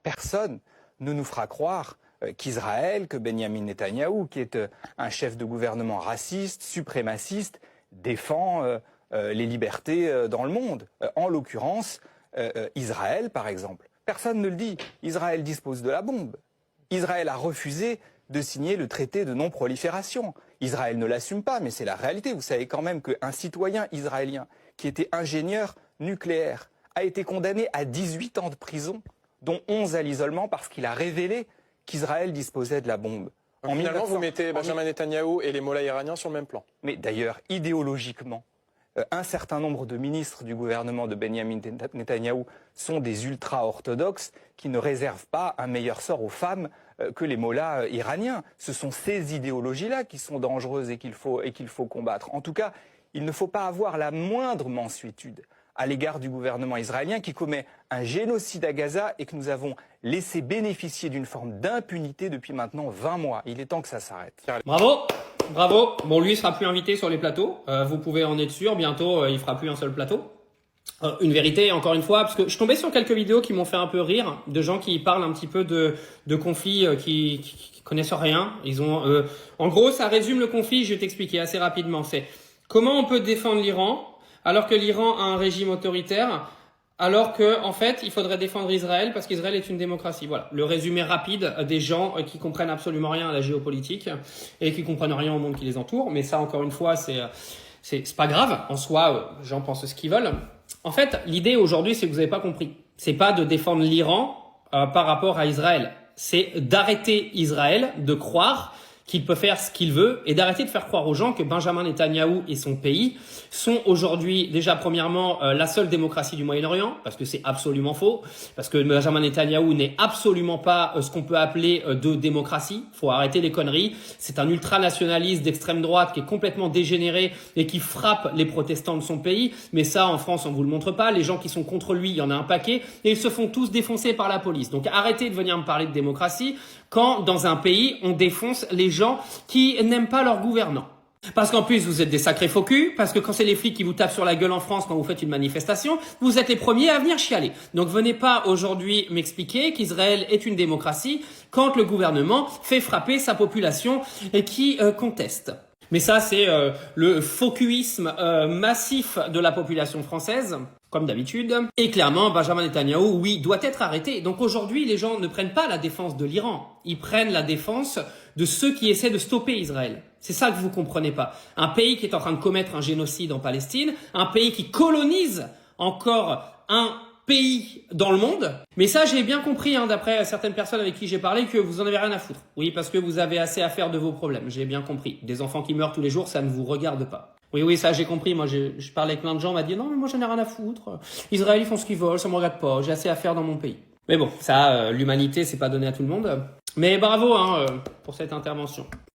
personne ne nous fera croire qu'Israël, que Benyamin Netanyahou, qui est un chef de gouvernement raciste, suprémaciste, défend les libertés dans le monde. En l'occurrence, Israël, par exemple. Personne ne le dit. Israël dispose de la bombe. Israël a refusé de signer le traité de non-prolifération. Israël ne l'assume pas, mais c'est la réalité. Vous savez quand même qu'un citoyen israélien qui était ingénieur nucléaire a été condamné à 18 ans de prison, dont 11 à l'isolement, parce qu'il a révélé qu'Israël disposait de la bombe. Donc finalement, vous mettez Benjamin Netanyahou et les mollahs iraniens sur le même plan. Mais d'ailleurs, idéologiquement, un certain nombre de ministres du gouvernement de Benyamin Netanyahou sont des ultra-orthodoxes qui ne réservent pas un meilleur sort aux femmes que les mollahs iraniens. Ce sont ces idéologies-là qui sont dangereuses et qu'il faut combattre. En tout cas, il ne faut pas avoir la moindre mansuétude à l'égard du gouvernement israélien qui commet un génocide à Gaza et que nous avons laissé bénéficier d'une forme d'impunité depuis maintenant 20 mois. Il est temps que ça s'arrête. Bravo, bravo. Bon, lui, il sera plus invité sur les plateaux. Vous pouvez en être sûr. Bientôt, il fera plus un seul plateau. Une vérité, encore une fois, parce que je tombais sur quelques vidéos qui m'ont fait un peu rire, de gens qui parlent un petit peu de conflits qui connaissent rien. Ils ont, en gros, ça résume le conflit. Je vais t'expliquer assez rapidement. C'est comment on peut défendre l'Iran alors que l'Iran a un régime autoritaire, alors que en fait, il faudrait défendre Israël parce qu'Israël est une démocratie. Voilà, le résumé rapide des gens qui comprennent absolument rien à la géopolitique et qui comprennent rien au monde qui les entoure. Mais ça, encore une fois, c'est pas grave. En soi, j'en pense ce qu'ils veulent. En fait, l'idée aujourd'hui, c'est que vous n'avez pas compris. C'est pas de défendre l'Iran par rapport à Israël. C'est d'arrêter Israël de croire qu'il peut faire ce qu'il veut et d'arrêter de faire croire aux gens que Benjamin Netanyahou et son pays sont aujourd'hui déjà premièrement la seule démocratie du Moyen-Orient, parce que c'est absolument faux, parce que Benjamin Netanyahou n'est absolument pas ce qu'on peut appeler de démocratie. Faut arrêter les conneries. C'est un ultranationaliste d'extrême droite qui est complètement dégénéré et qui frappe les protestants de son pays. Mais ça, en France, on vous le montre pas. Les gens qui sont contre lui, il y en a un paquet et ils se font tous défoncer par la police. Donc arrêtez de venir me parler de démocratie quand dans un pays on défonce les gens qui n'aiment pas leurs gouvernants. Parce qu'en plus, vous êtes des sacrés faux culs, parce que quand c'est les flics qui vous tapent sur la gueule en France quand vous faites une manifestation, vous êtes les premiers à venir chialer. Donc venez pas aujourd'hui m'expliquer qu'Israël est une démocratie quand le gouvernement fait frapper sa population et qui conteste. Mais ça, c'est le faux-cuisme massif de la population française, comme d'habitude. Et clairement, Benjamin Netanyahou, oui, doit être arrêté. Donc aujourd'hui, les gens ne prennent pas la défense de l'Iran. Ils prennent la défense de ceux qui essaient de stopper Israël. C'est ça que vous comprenez pas. Un pays qui est en train de commettre un génocide en Palestine, un pays qui colonise encore un pays dans le monde. Mais ça, j'ai bien compris, d'après certaines personnes avec qui j'ai parlé, que vous en avez rien à foutre. Oui, parce que vous avez assez à faire de vos problèmes. J'ai bien compris. Des enfants qui meurent tous les jours, ça ne vous regarde pas. Oui, ça j'ai compris. Moi, je parlais avec plein de gens, on m'a dit non, mais moi j'en ai rien à foutre. Israël, ils font ce qu'ils veulent, ça me regarde pas. J'ai assez à faire dans mon pays. Mais bon, ça, l'humanité, c'est pas donné à tout le monde. Mais bravo, pour cette intervention.